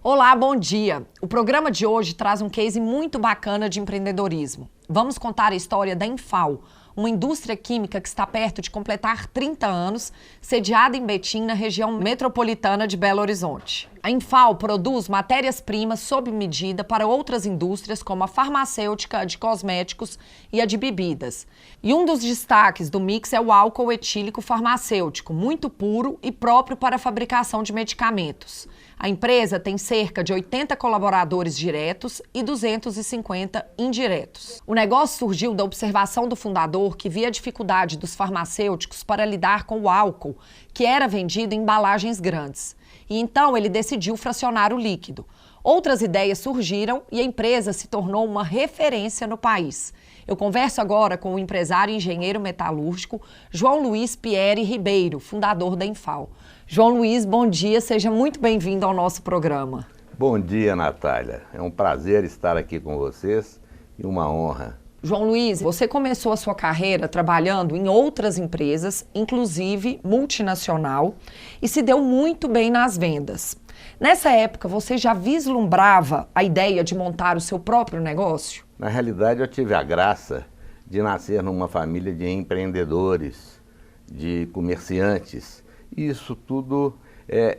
Olá, bom dia! O programa de hoje traz um case muito bacana de empreendedorismo. Vamos contar a história da Infal, uma indústria química que está perto de completar 30 anos, sediada em Betim, na região metropolitana de Belo Horizonte. A Infal produz matérias-primas sob medida para outras indústrias, como a farmacêutica, a de cosméticos e a de bebidas. E um dos destaques do mix é o álcool etílico farmacêutico, muito puro e próprio para a fabricação de medicamentos. A empresa tem cerca de 80 colaboradores diretos e 250 indiretos. O negócio surgiu da observação do fundador que via a dificuldade dos farmacêuticos para lidar com o álcool, que era vendido em embalagens grandes. E então ele decidiu fracionar o líquido. Outras ideias surgiram e a empresa se tornou uma referência no país. Eu converso agora com o empresário e engenheiro metalúrgico João Luiz Pieri Ribeiro, fundador da Infal. João Luiz, bom dia, seja muito bem-vindo ao nosso programa. Bom dia, Natália. É um prazer estar aqui com vocês e uma honra. João Luiz, você começou a sua carreira trabalhando em outras empresas, inclusive multinacional, e se deu muito bem nas vendas. Nessa época, você já vislumbrava a ideia de montar o seu próprio negócio? Na realidade, eu tive a graça de nascer numa família de empreendedores, de comerciantes. Isso tudo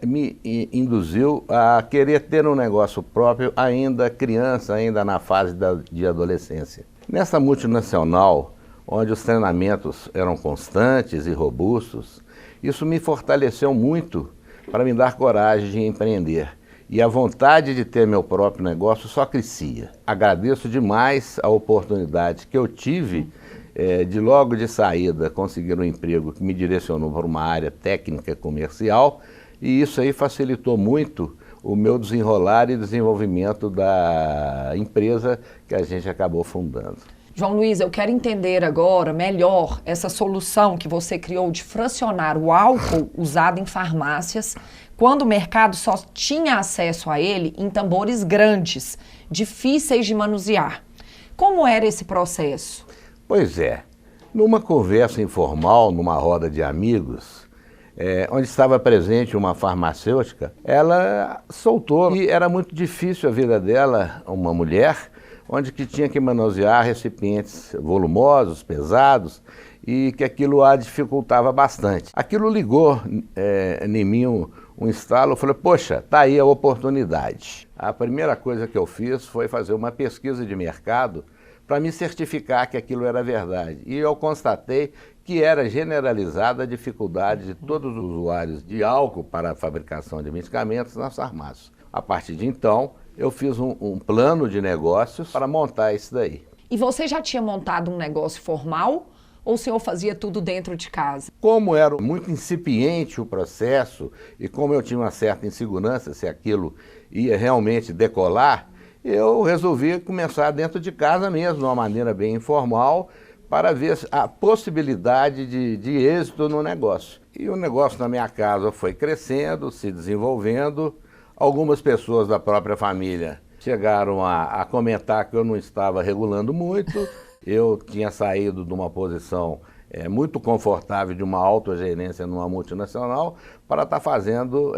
me induziu a querer ter um negócio próprio ainda criança, ainda na fase de adolescência. Nessa multinacional, onde os treinamentos eram constantes e robustos, isso me fortaleceu muito para me dar coragem de empreender. E a vontade de ter meu próprio negócio só crescia. Agradeço demais a oportunidade que eu tive de logo de saída conseguir um emprego que me direcionou para uma área técnica e comercial, e isso aí facilitou muito o meu desenrolar e desenvolvimento da empresa que a gente acabou fundando. João Luiz, eu quero entender agora melhor essa solução que você criou de fracionar o álcool usado em farmácias, quando o mercado só tinha acesso a ele em tambores grandes, difíceis de manusear. Como era esse processo? Pois é, numa conversa informal, numa roda de amigos, onde estava presente uma farmacêutica, ela soltou e era muito difícil a vida dela, uma mulher, onde que tinha que manusear recipientes volumosos, pesados, e que aquilo a dificultava bastante. Aquilo ligou em mim um estalo, eu falei, poxa, tá aí a oportunidade. A primeira coisa que eu fiz foi fazer uma pesquisa de mercado para me certificar que aquilo era verdade. E eu constatei que era generalizada a dificuldade de todos os usuários de álcool para a fabricação de medicamentos nas farmácias. A partir de então, eu fiz um plano de negócios para montar isso daí. E você já tinha montado um negócio formal ou o senhor fazia tudo dentro de casa? Como era muito incipiente o processo e como eu tinha uma certa insegurança se aquilo ia realmente decolar, eu resolvi começar dentro de casa mesmo, de uma maneira bem informal, para ver a possibilidade de êxito no negócio. E o negócio na minha casa foi crescendo, se desenvolvendo. Algumas pessoas da própria família chegaram a comentar que eu não estava regulando muito. Eu tinha saído de uma posição muito confortável de uma autogerência numa multinacional para estar fazendo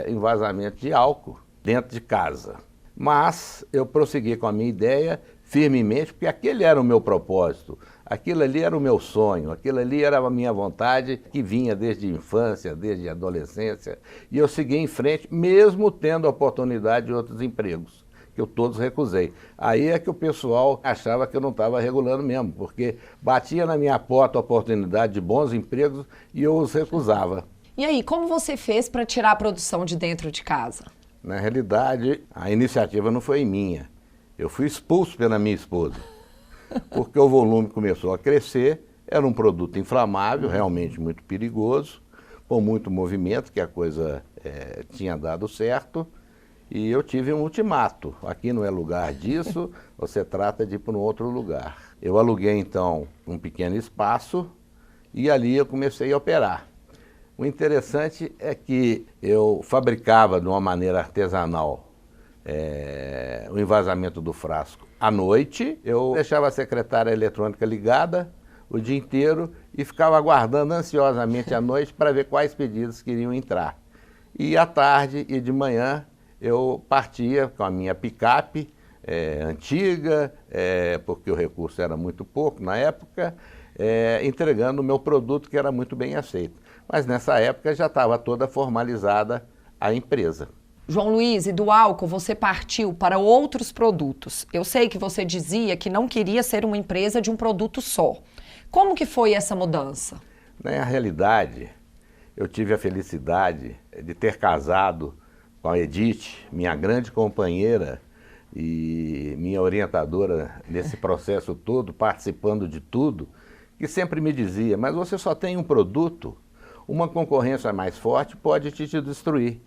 envasamento de álcool dentro de casa. Mas eu prossegui com a minha ideia firmemente, porque aquele era o meu propósito, aquilo ali era o meu sonho, aquilo ali era a minha vontade que vinha desde a infância, desde a adolescência, e eu segui em frente, mesmo tendo a oportunidade de outros empregos, que eu todos recusei. Aí é que o pessoal achava que eu não estava regulando mesmo, porque batia na minha porta a oportunidade de bons empregos e eu os recusava. E aí, como você fez para tirar a produção de dentro de casa? Na realidade, a iniciativa não foi minha. Eu fui expulso pela minha esposa, porque o volume começou a crescer, era um produto inflamável, realmente muito perigoso, com muito movimento, que a coisa tinha dado certo, e eu tive um ultimato. Aqui não é lugar disso, você trata de ir para um outro lugar. Eu aluguei, então, um pequeno espaço e ali eu comecei a operar. O interessante é que eu fabricava de uma maneira artesanal o envasamento do frasco. À noite, eu deixava a secretária eletrônica ligada o dia inteiro e ficava aguardando ansiosamente à noite para ver quais pedidos queriam entrar. E à tarde e de manhã eu partia com a minha picape antiga, porque o recurso era muito pouco na época, entregando o meu produto que era muito bem aceito. Mas nessa época já estava toda formalizada a empresa. João Luiz, e do álcool você partiu para outros produtos. Eu sei que você dizia que não queria ser uma empresa de um produto só. Como que foi essa mudança? Na realidade, eu tive a felicidade de ter casado com a Edith, minha grande companheira e minha orientadora nesse processo todo, participando de tudo, que sempre me dizia, mas você só tem um produto, uma concorrência mais forte pode te destruir.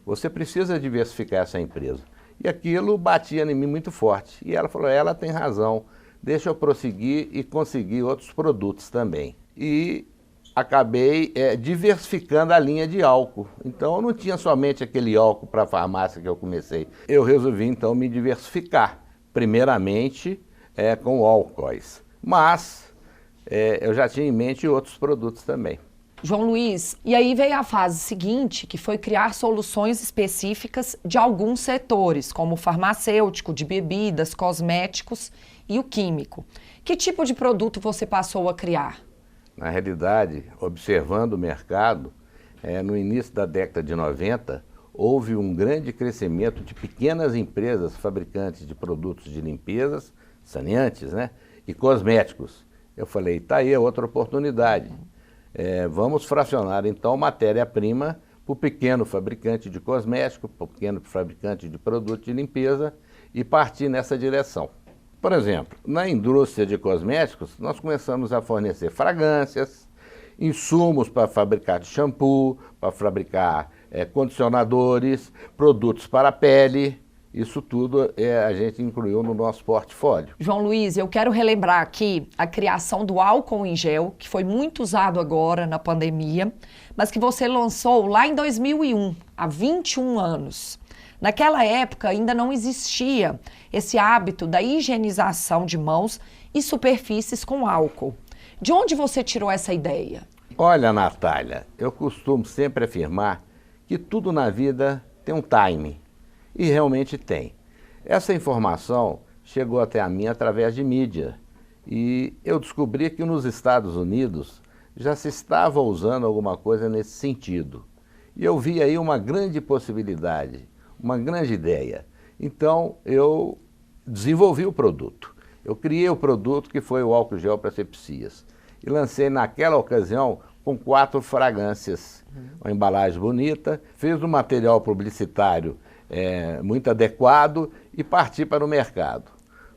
Você precisa diversificar essa empresa. E aquilo batia em mim muito forte. E ela falou, ela tem razão, deixa eu prosseguir e conseguir outros produtos também. E acabei diversificando a linha de álcool. Então eu não tinha somente aquele álcool para a farmácia que eu comecei. Eu resolvi então me diversificar, primeiramente com álcoois. Mas eu já tinha em mente outros produtos também. João Luiz, e aí veio a fase seguinte, que foi criar soluções específicas de alguns setores, como o farmacêutico, de bebidas, cosméticos e o químico. Que tipo de produto você passou a criar? Na realidade, observando o mercado, no início da década de 90, houve um grande crescimento de pequenas empresas fabricantes de produtos de limpezas, saneantes, né, e cosméticos. Eu falei, tá aí outra oportunidade. Vamos fracionar então matéria-prima para o pequeno fabricante de cosmético, para o pequeno fabricante de produtos de limpeza e partir nessa direção. Por exemplo, na indústria de cosméticos, nós começamos a fornecer fragrâncias, insumos para fabricar shampoo, para fabricar condicionadores, produtos para a pele. Isso tudo a gente incluiu no nosso portfólio. João Luiz, eu quero relembrar aqui a criação do álcool em gel, que foi muito usado agora na pandemia, mas que você lançou lá em 2001, há 21 anos. Naquela época ainda não existia esse hábito da higienização de mãos e superfícies com álcool. De onde você tirou essa ideia? Olha, Natália, eu costumo sempre afirmar que tudo na vida tem um timing. E realmente tem. Essa informação chegou até a mim através de mídia. E eu descobri que nos Estados Unidos já se estava usando alguma coisa nesse sentido. E eu vi aí uma grande possibilidade, uma grande ideia. Então eu desenvolvi o produto. Eu criei o produto que foi o álcool gel para asepsias. E lancei naquela ocasião com 4 fragrâncias. Uma embalagem bonita, fiz um material publicitário muito adequado e parti para o mercado.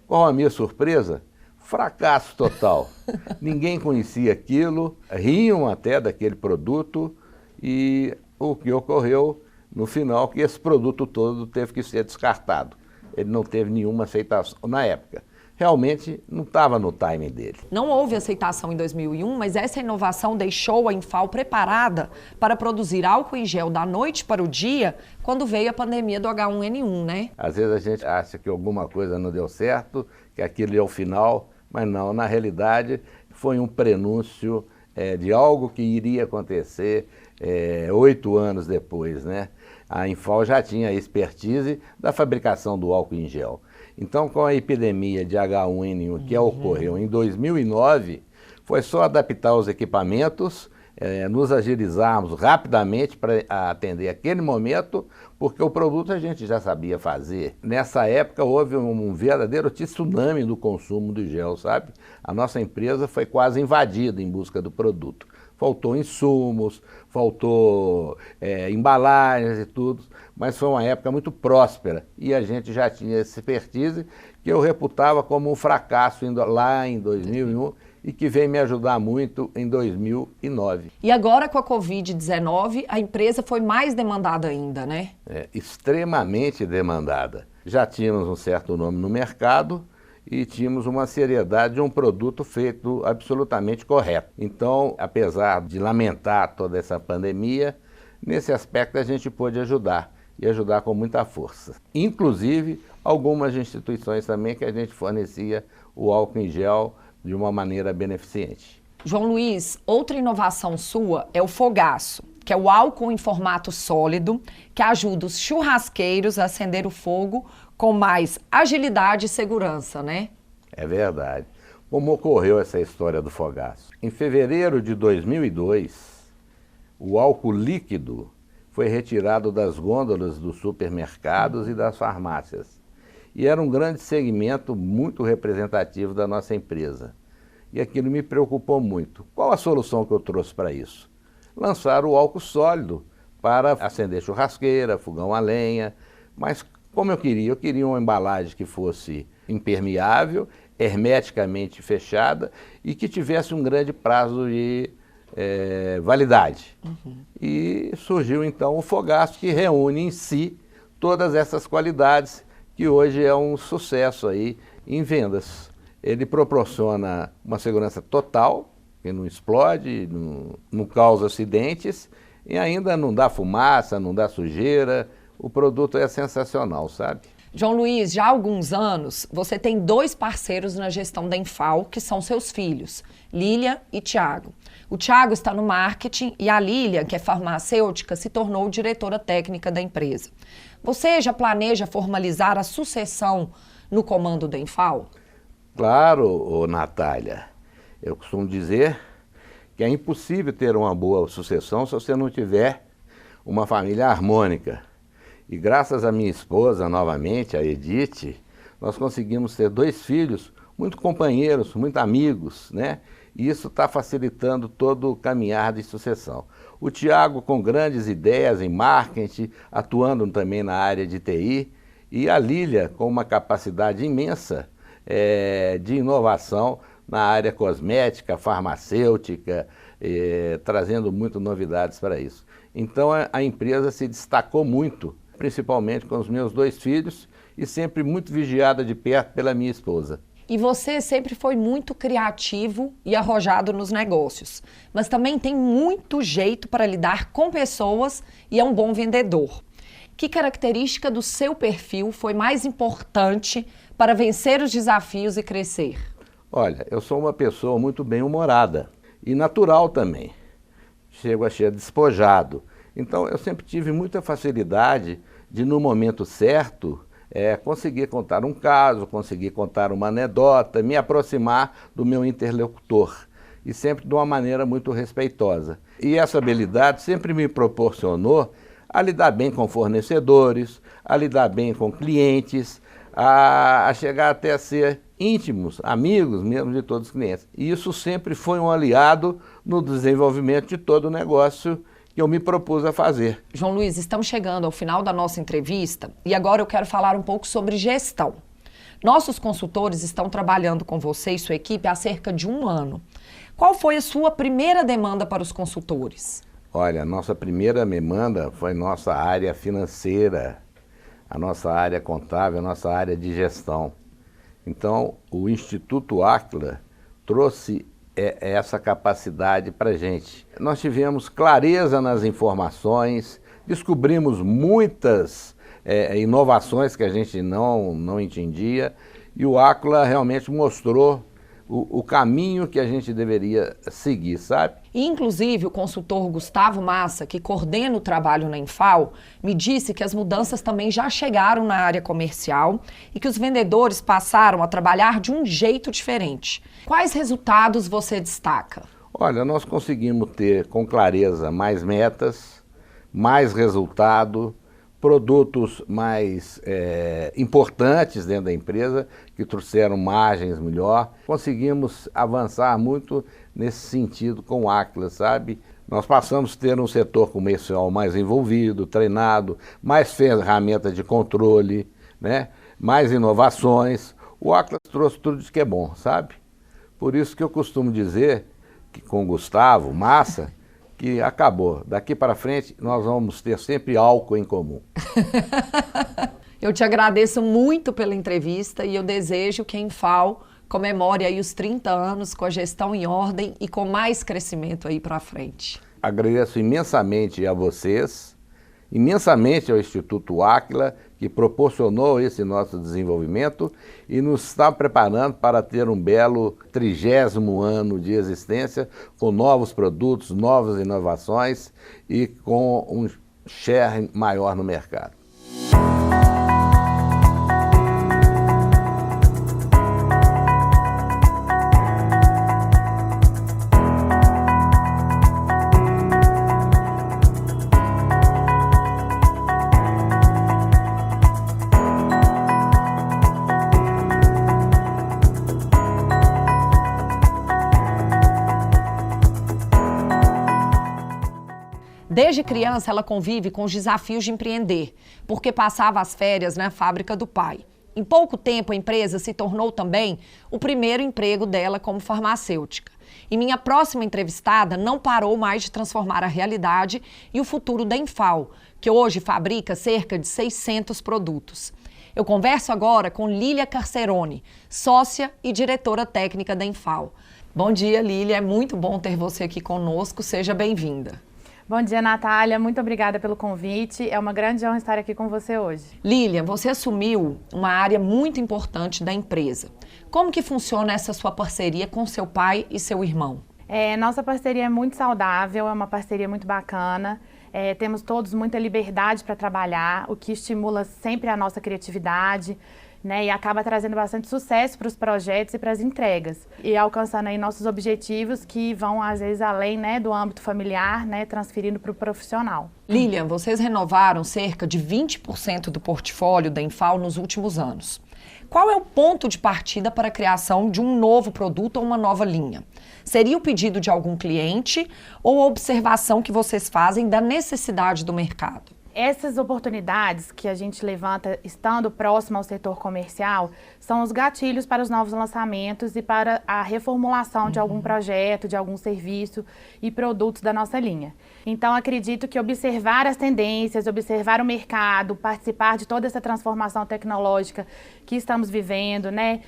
Qual a minha surpresa? Fracasso total. Ninguém conhecia aquilo, riam até daquele produto e o que ocorreu no final que esse produto todo teve que ser descartado. Ele não teve nenhuma aceitação na época. Realmente não estava no timing dele. Não houve aceitação em 2001, mas essa inovação deixou a Infal preparada para produzir álcool em gel da noite para o dia, quando veio a pandemia do H1N1, né? Às vezes a gente acha que alguma coisa não deu certo, que aquilo é o final, mas não, na realidade foi um prenúncio de algo que iria acontecer 8 anos depois, né? A Infal já tinha a expertise da fabricação do álcool em gel. Então, com a epidemia de H1N1 que ocorreu em 2009, foi só adaptar os equipamentos, nos agilizarmos rapidamente para atender aquele momento, porque o produto a gente já sabia fazer. Nessa época houve um verdadeiro tsunami do consumo do gel, sabe? A nossa empresa foi quase invadida em busca do produto. Faltou insumos, faltou embalagens e tudo, mas foi uma época muito próspera e a gente já tinha essa expertise que eu reputava como um fracasso lá em 2001 e que veio me ajudar muito em 2009. E agora com a Covid-19, a empresa foi mais demandada ainda, né? Extremamente demandada. Já tínhamos um certo nome no mercado e tínhamos uma seriedade de um produto feito absolutamente correto. Então, apesar de lamentar toda essa pandemia, nesse aspecto a gente pôde ajudar, e ajudar com muita força. Inclusive, algumas instituições também que a gente fornecia o álcool em gel de uma maneira beneficente. João Luiz, outra inovação sua é o fogaço, que é o álcool em formato sólido, que ajuda os churrasqueiros a acender o fogo com mais agilidade e segurança, né? É verdade. Como ocorreu essa história do fogaço? Em fevereiro de 2002, o álcool líquido foi retirado das gôndolas dos supermercados e das farmácias. E era um grande segmento muito representativo da nossa empresa. E aquilo me preocupou muito. Qual a solução que eu trouxe para isso? Lançar o álcool sólido para acender churrasqueira, fogão a lenha, mas como eu queria uma embalagem que fosse impermeável, hermeticamente fechada e que tivesse um grande prazo de validade. E surgiu então o fogaço, que reúne em si todas essas qualidades, que hoje é um sucesso aí em vendas. Ele proporciona uma segurança total, que não explode, não causa acidentes e ainda não dá fumaça, não dá sujeira. O produto é sensacional, sabe? João Luiz, já há alguns anos, você tem 2 parceiros na gestão da Enfal, que são seus filhos, Lília e Tiago. O Tiago está no marketing e a Lília, que é farmacêutica, se tornou diretora técnica da empresa. Você já planeja formalizar a sucessão no comando da Enfal? Claro, Natália. Eu costumo dizer que é impossível ter uma boa sucessão se você não tiver uma família harmônica. E graças à minha esposa, novamente, a Edith, nós conseguimos ter 2 filhos muito companheiros, muito amigos, né? E isso está facilitando todo o caminhar de sucessão. O Tiago com grandes ideias em marketing, atuando também na área de TI, e a Lília com uma capacidade imensa de inovação na área cosmética, farmacêutica, trazendo muitas novidades para isso. Então a empresa se destacou muito, principalmente com os meus 2 filhos e sempre muito vigiada de perto pela minha esposa. E você sempre foi muito criativo e arrojado nos negócios, mas também tem muito jeito para lidar com pessoas e é um bom vendedor. Que característica do seu perfil foi mais importante para vencer os desafios e crescer? Olha, eu sou uma pessoa muito bem-humorada e natural também. Chego a ser despojado. Então eu sempre tive muita facilidade de, no momento certo, conseguir contar um caso, conseguir contar uma anedota, me aproximar do meu interlocutor. E sempre de uma maneira muito respeitosa. E essa habilidade sempre me proporcionou a lidar bem com fornecedores, a lidar bem com clientes, a chegar até a ser íntimos, amigos mesmo de todos os clientes. E isso sempre foi um aliado no desenvolvimento de todo o negócio que eu me propus a fazer. João Luiz, estamos chegando ao final da nossa entrevista e agora eu quero falar um pouco sobre gestão. Nossos consultores estão trabalhando com você e sua equipe há cerca de 1 ano. Qual foi a sua primeira demanda para os consultores? Olha, a nossa primeira demanda foi nossa área financeira, a nossa área contábil, a nossa área de gestão. Então, o Instituto Áquila trouxe essa capacidade para a gente. Nós tivemos clareza nas informações, descobrimos muitas inovações que a gente não entendia e o Áquila realmente mostrou o caminho que a gente deveria seguir, sabe? Inclusive, o consultor Gustavo Massa, que coordena o trabalho na Enfal, me disse que as mudanças também já chegaram na área comercial e que os vendedores passaram a trabalhar de um jeito diferente. Quais resultados você destaca? Olha, nós conseguimos ter com clareza mais metas, mais resultado, produtos mais importantes dentro da empresa, que trouxeram margens melhor. Conseguimos avançar muito nesse sentido com o Áquila, sabe? Nós passamos a ter um setor comercial mais envolvido, treinado, mais ferramentas de controle, né? Mais inovações. O Áquila trouxe tudo isso que é bom, sabe? Por isso que eu costumo dizer que com o Gustavo Massa, que acabou. Daqui para frente, nós vamos ter sempre álcool em comum. Eu te agradeço muito pela entrevista e eu desejo que a Enfal comemore aí os 30 anos com a gestão em ordem e com mais crescimento aí para frente. Agradeço imensamente a vocês imensamente ao Instituto Áquila, que proporcionou esse nosso desenvolvimento e nos está preparando para ter um belo 30º ano de existência, com novos produtos, novas inovações e com um share maior no mercado. Desde criança, ela convive com os desafios de empreender, porque passava as férias na fábrica do pai. Em pouco tempo, a empresa se tornou também o primeiro emprego dela como farmacêutica. E minha próxima entrevistada não parou mais de transformar a realidade e o futuro da Enfal, que hoje fabrica cerca de 600 produtos. Eu converso agora com Lília Carcerone, sócia e diretora técnica da Enfal. Bom dia, Lília. É muito bom ter você aqui conosco. Seja bem-vinda. Bom dia, Natália. Muito obrigada pelo convite. É uma grande honra estar aqui com você hoje. Lília, você assumiu uma área muito importante da empresa. Como que funciona essa sua parceria com seu pai e seu irmão? Nossa parceria é muito saudável, é uma parceria muito bacana. Temos todos muita liberdade para trabalhar, o que estimula sempre a nossa criatividade, né, e acaba trazendo bastante sucesso para os projetos e para as entregas. E alcançando aí nossos objetivos que vão, às vezes, além, né, do âmbito familiar, né, transferindo para o profissional. Lilian, vocês renovaram cerca de 20% do portfólio da Enfal nos últimos anos. Qual é o ponto de partida para a criação de um novo produto ou uma nova linha? Seria o pedido de algum cliente ou a observação que vocês fazem da necessidade do mercado? Essas oportunidades que a gente levanta estando próximo ao setor comercial são os gatilhos para os novos lançamentos e para a reformulação de algum projeto, de algum serviço e produtos da nossa linha. Então, acredito que observar as tendências, observar o mercado, participar de toda essa transformação tecnológica que estamos vivendo, né?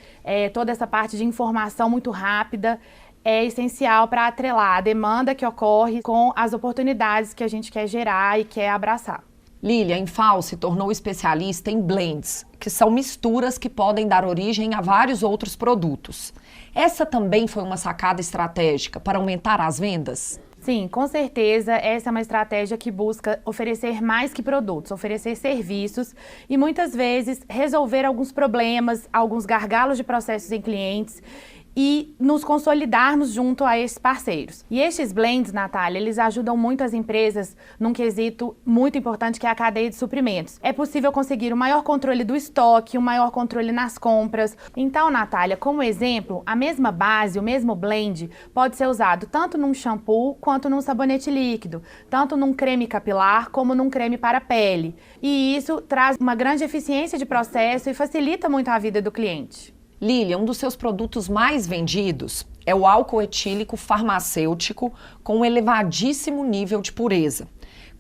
Toda essa parte de informação muito rápida, é essencial para atrelar a demanda que ocorre com as oportunidades que a gente quer gerar e quer abraçar. Lília, a Enfal se tornou especialista em blends, que são misturas que podem dar origem a vários outros produtos. Essa também foi uma sacada estratégica para aumentar as vendas? Sim, com certeza, essa é uma estratégia que busca oferecer mais que produtos, oferecer serviços e muitas vezes resolver alguns problemas, alguns gargalos de processos em clientes e nos consolidarmos junto a esses parceiros. E estes blends, Natália, eles ajudam muito as empresas num quesito muito importante que é a cadeia de suprimentos. É possível conseguir um maior controle do estoque, um maior controle nas compras. Então, Natália, como exemplo, a mesma base, o mesmo blend pode ser usado tanto num shampoo quanto num sabonete líquido, tanto num creme capilar como num creme para a pele. E isso traz uma grande eficiência de processo e facilita muito a vida do cliente. Lília, um dos seus produtos mais vendidos é o álcool etílico farmacêutico com um elevadíssimo nível de pureza.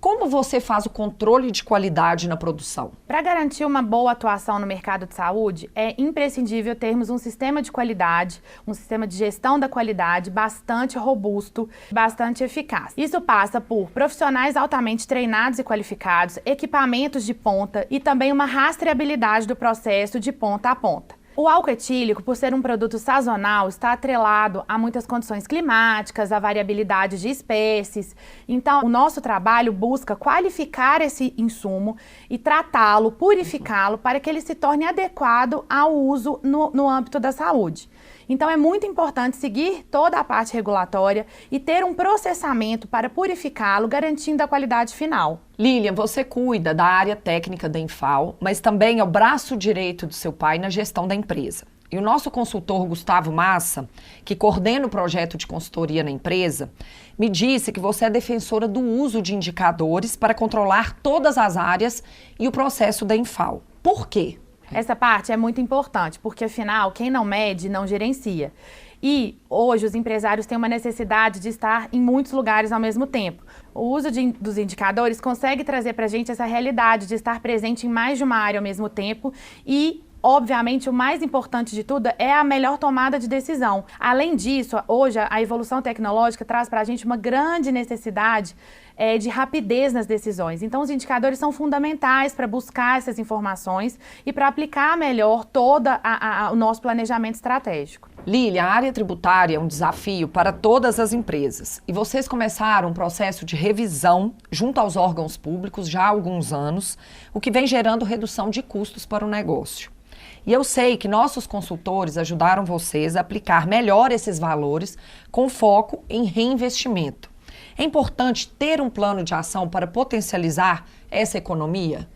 Como você faz o controle de qualidade na produção? Para garantir uma boa atuação no mercado de saúde, é imprescindível termos um sistema de qualidade, um sistema de gestão da qualidade bastante robusto, bastante eficaz. Isso passa por profissionais altamente treinados e qualificados, equipamentos de ponta e também uma rastreabilidade do processo de ponta a ponta. O álcool etílico, por ser um produto sazonal, está atrelado a muitas condições climáticas, a variabilidade de espécies. Então, o nosso trabalho busca qualificar esse insumo e tratá-lo, purificá-lo, para que ele se torne adequado ao uso no âmbito da saúde. Então, é muito importante seguir toda a parte regulatória e ter um processamento para purificá-lo, garantindo a qualidade final. Lília, você cuida da área técnica da Enfal, mas também é o braço direito do seu pai na gestão da empresa. E o nosso consultor Gustavo Massa, que coordena o projeto de consultoria na empresa, me disse que você é defensora do uso de indicadores para controlar todas as áreas e o processo da Enfal. Por quê? Essa parte é muito importante, porque afinal, quem não mede, não gerencia. E hoje os empresários têm uma necessidade de estar em muitos lugares ao mesmo tempo. O uso dos indicadores consegue trazer para a gente essa realidade de estar presente em mais de uma área ao mesmo tempo e obviamente, o mais importante de tudo é a melhor tomada de decisão. Além disso, hoje a evolução tecnológica traz para a gente uma grande necessidade de rapidez nas decisões. Então, os indicadores são fundamentais para buscar essas informações e para aplicar melhor todo o nosso planejamento estratégico. Lília, a área tributária é um desafio para todas as empresas. E vocês começaram um processo de revisão junto aos órgãos públicos já há alguns anos, o que vem gerando redução de custos para o negócio. E eu sei que nossos consultores ajudaram vocês a aplicar melhor esses valores com foco em reinvestimento. É importante ter um plano de ação para potencializar essa economia?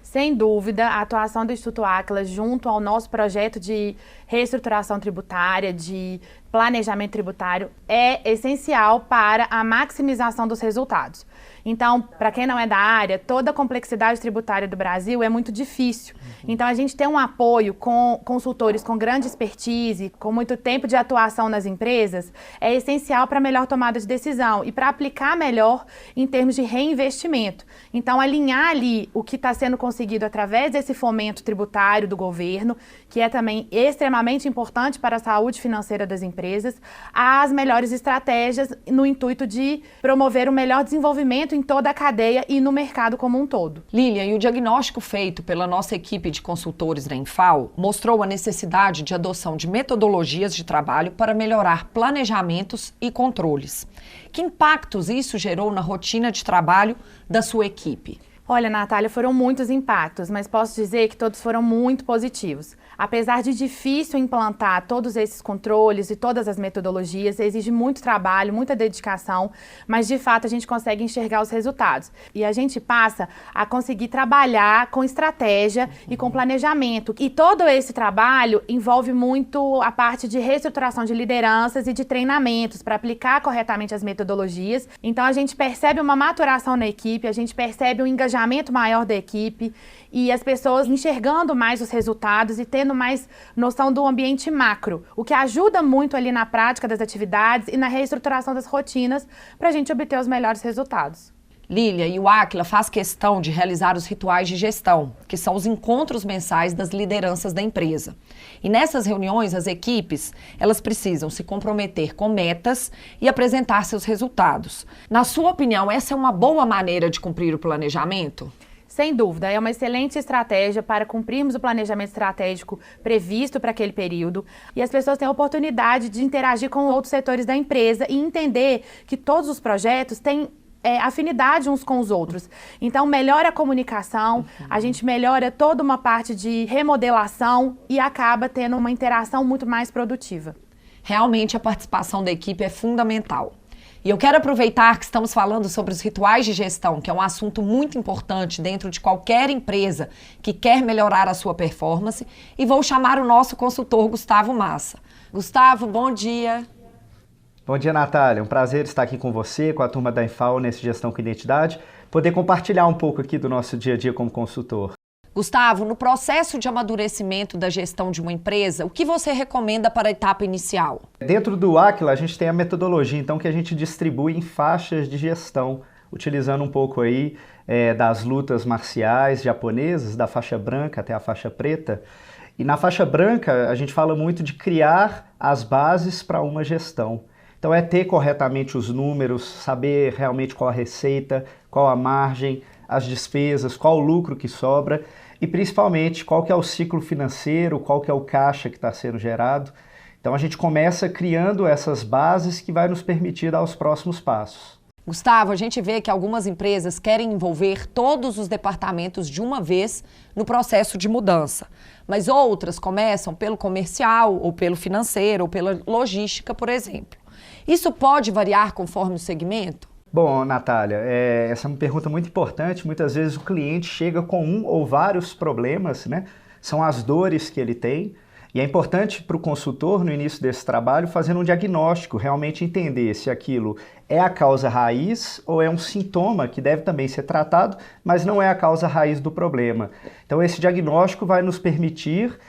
Sem dúvida, a atuação do Instituto Áquila junto ao nosso projeto de reestruturação tributária, de planejamento tributário, é essencial para a maximização dos resultados. Então, para quem não é da área, toda a complexidade tributária do Brasil é muito difícil. Então, a gente tem um apoio com consultores com grande expertise, com muito tempo de atuação nas empresas, é essencial para a melhor tomada de decisão e para aplicar melhor em termos de reinvestimento. Então, alinhar ali o que está sendo conseguido através desse fomento tributário do governo, que é também extremamente importante para a saúde financeira das empresas, às melhores estratégias no intuito de promover o melhor desenvolvimento em toda a cadeia e no mercado como um todo. Lília, e o diagnóstico feito pela nossa equipe de consultores da Infal mostrou a necessidade de adoção de metodologias de trabalho para melhorar planejamentos e controles. Que impactos isso gerou na rotina de trabalho da sua equipe? Olha, Natália, foram muitos impactos, mas posso dizer que todos foram muito positivos. Apesar de difícil implantar todos esses controles e todas as metodologias, exige muito trabalho, muita dedicação, mas de fato a gente consegue enxergar os resultados. E a gente passa a conseguir trabalhar com estratégia e com planejamento. E todo esse trabalho envolve muito a parte de reestruturação de lideranças e de treinamentos para aplicar corretamente as metodologias. Então a gente percebe uma maturação na equipe, a gente percebe um engajamento maior da equipe e as pessoas enxergando mais os resultados e tendo mais noção do ambiente macro, o que ajuda muito ali na prática das atividades e na reestruturação das rotinas para a gente obter os melhores resultados. Lília, e o Áquila faz questão de realizar os rituais de gestão, que são os encontros mensais das lideranças da empresa. E nessas reuniões, as equipes, elas precisam se comprometer com metas e apresentar seus resultados. Na sua opinião, essa é uma boa maneira de cumprir o planejamento? Sem dúvida, é uma excelente estratégia para cumprirmos o planejamento estratégico previsto para aquele período e as pessoas têm a oportunidade de interagir com outros setores da empresa e entender que todos os projetos têm afinidade uns com os outros. Então, melhora a comunicação, a gente melhora toda uma parte de remodelação e acaba tendo uma interação muito mais produtiva. Realmente, a participação da equipe é fundamental. E eu quero aproveitar que estamos falando sobre os rituais de gestão, que é um assunto muito importante dentro de qualquer empresa que quer melhorar a sua performance, e vou chamar o nosso consultor Gustavo Massa. Gustavo, bom dia. Bom dia, Natália. Um prazer estar aqui com você, com a turma da Infal nesse Gestão com Identidade, poder compartilhar um pouco aqui do nosso dia a dia como consultor. Gustavo, no processo de amadurecimento da gestão de uma empresa, o que você recomenda para a etapa inicial? Dentro do Áquila, a gente tem a metodologia, então, que a gente distribui em faixas de gestão, utilizando um pouco aí das lutas marciais japonesas, da faixa branca até a faixa preta. E na faixa branca, a gente fala muito de criar as bases para uma gestão. Então, é ter corretamente os números, saber realmente qual a receita, qual a margem, as despesas, qual o lucro que sobra e principalmente qual que é o ciclo financeiro, qual que é o caixa que está sendo gerado. Então a gente começa criando essas bases que vai nos permitir dar os próximos passos. Gustavo, a gente vê que algumas empresas querem envolver todos os departamentos de uma vez no processo de mudança, mas outras começam pelo comercial, ou pelo financeiro, ou pela logística, por exemplo. Isso pode variar conforme o segmento? Bom, Natália, essa é uma pergunta muito importante. Muitas vezes o cliente chega com um ou vários problemas, né? São as dores que ele tem. E é importante para o consultor, no início desse trabalho, fazer um diagnóstico, realmente entender se aquilo é a causa raiz ou é um sintoma que deve também ser tratado, mas não é a causa raiz do problema. Então, esse diagnóstico vai nos permitir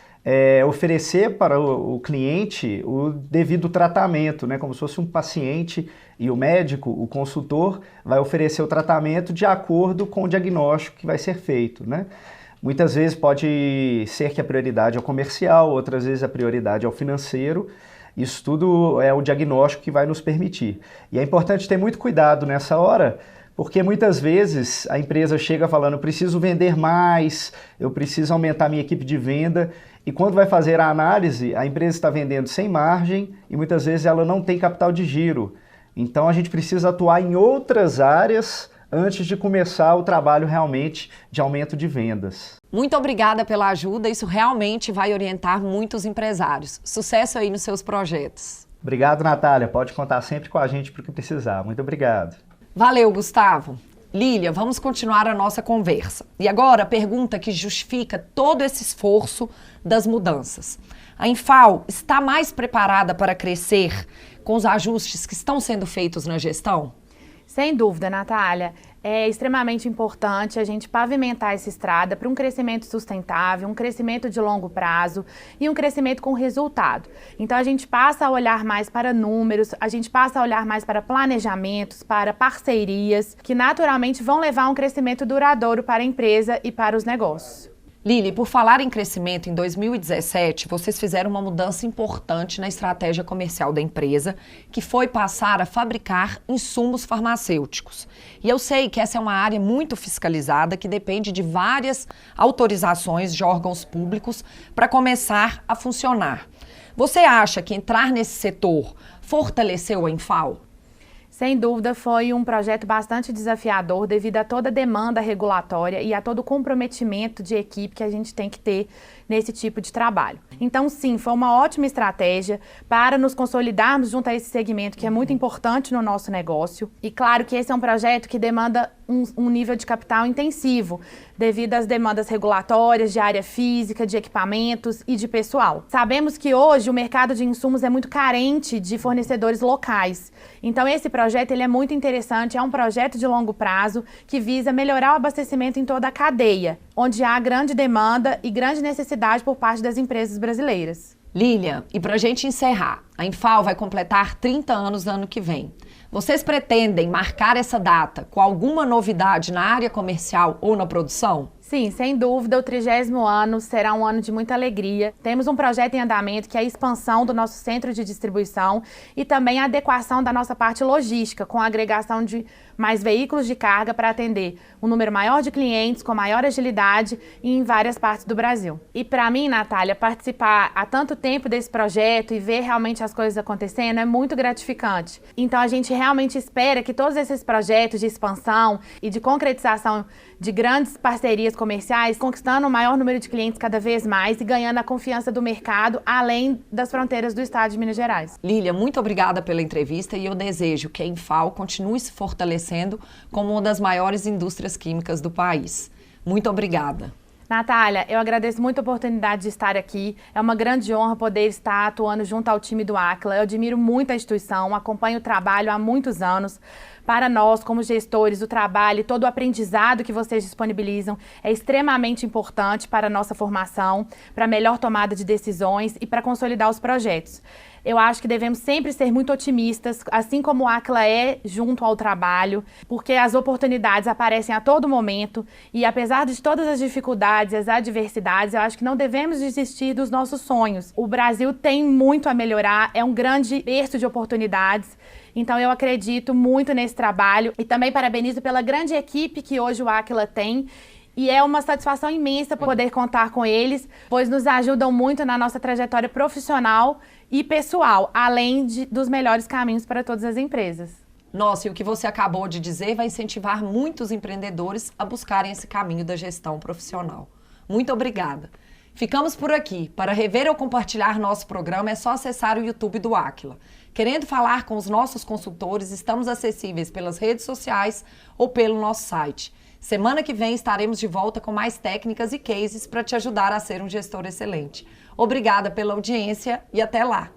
oferecer para o cliente o devido tratamento, né? Como se fosse um paciente e o médico, o consultor, vai oferecer o tratamento de acordo com o diagnóstico que vai ser feito, né? Muitas vezes pode ser que a prioridade é o comercial, outras vezes a prioridade é o financeiro. Isso tudo é o diagnóstico que vai nos permitir. E é importante ter muito cuidado nessa hora, porque muitas vezes a empresa chega falando, preciso vender mais, eu preciso aumentar minha equipe de venda, e quando vai fazer a análise, a empresa está vendendo sem margem e muitas vezes ela não tem capital de giro. Então a gente precisa atuar em outras áreas antes de começar o trabalho realmente de aumento de vendas. Muito obrigada pela ajuda, isso realmente vai orientar muitos empresários. Sucesso aí nos seus projetos. Obrigado, Natália. Pode contar sempre com a gente para o que precisar. Muito obrigado. Valeu, Gustavo. Lília, vamos continuar a nossa conversa. E agora a pergunta que justifica todo esse esforço das mudanças. A Infal está mais preparada para crescer com os ajustes que estão sendo feitos na gestão? Sem dúvida, Natália. É extremamente importante a gente pavimentar essa estrada para um crescimento sustentável, um crescimento de longo prazo e um crescimento com resultado. Então a gente passa a olhar mais para números, a gente passa a olhar mais para planejamentos, para parcerias, que naturalmente vão levar a um crescimento duradouro para a empresa e para os negócios. Lili, por falar em crescimento, em 2017, vocês fizeram uma mudança importante na estratégia comercial da empresa, que foi passar a fabricar insumos farmacêuticos. E eu sei que essa é uma área muito fiscalizada, que depende de várias autorizações de órgãos públicos para começar a funcionar. Você acha que entrar nesse setor fortaleceu a Infal? Sem dúvida, foi um projeto bastante desafiador devido a toda a demanda regulatória e a todo o comprometimento de equipe que a gente tem que ter nesse tipo de trabalho. Então, sim, foi uma ótima estratégia para nos consolidarmos junto a esse segmento que é muito importante no nosso negócio. E claro que esse é um projeto que demanda um nível de capital intensivo, devido às demandas regulatórias de área física, de equipamentos e de pessoal. Sabemos que hoje o mercado de insumos é muito carente de fornecedores locais. Então esse projeto ele é muito interessante, é um projeto de longo prazo que visa melhorar o abastecimento em toda a cadeia, onde há grande demanda e grande necessidade por parte das empresas brasileiras. Lília, e para a gente encerrar, a Infal vai completar 30 anos no ano que vem. Vocês pretendem marcar essa data com alguma novidade na área comercial ou na produção? Sim, sem dúvida, o 30º ano será um ano de muita alegria. Temos um projeto em andamento que é a expansão do nosso centro de distribuição e também a adequação da nossa parte logística, com a agregação de mais veículos de carga para atender um número maior de clientes, com maior agilidade e em várias partes do Brasil. E para mim, Natália, participar há tanto tempo desse projeto e ver realmente as coisas acontecendo é muito gratificante. Então a gente realmente espera que todos esses projetos de expansão e de concretização de grandes parcerias comerciais, conquistando o maior número de clientes cada vez mais e ganhando a confiança do mercado além das fronteiras do estado de Minas Gerais. Lília, muito obrigada pela entrevista e eu desejo que a Infal continue se fortalecendo como uma das maiores indústrias químicas do país. Muito obrigada. Natália, eu agradeço muito a oportunidade de estar aqui. É uma grande honra poder estar atuando junto ao time do Aquila. Eu admiro muito a instituição, acompanho o trabalho há muitos anos. Para nós, como gestores, o trabalho e todo o aprendizado que vocês disponibilizam é extremamente importante para a nossa formação, para a melhor tomada de decisões e para consolidar os projetos. Eu acho que devemos sempre ser muito otimistas, assim como o Aquila é junto ao trabalho, porque as oportunidades aparecem a todo momento e apesar de todas as dificuldades, as adversidades, eu acho que não devemos desistir dos nossos sonhos. O Brasil tem muito a melhorar, é um grande berço de oportunidades. Então eu acredito muito nesse trabalho e também parabenizo pela grande equipe que hoje o Aquila tem. E é uma satisfação imensa poder contar com eles, pois nos ajudam muito na nossa trajetória profissional e pessoal, além dos melhores caminhos para todas as empresas. Nossa, e o que você acabou de dizer vai incentivar muitos empreendedores a buscarem esse caminho da gestão profissional. Muito obrigada. Ficamos por aqui. Para rever ou compartilhar nosso programa é só acessar o YouTube do Aquila. Querendo falar com os nossos consultores, estamos acessíveis pelas redes sociais ou pelo nosso site. Semana que vem estaremos de volta com mais técnicas e cases para te ajudar a ser um gestor excelente. Obrigada pela audiência e até lá!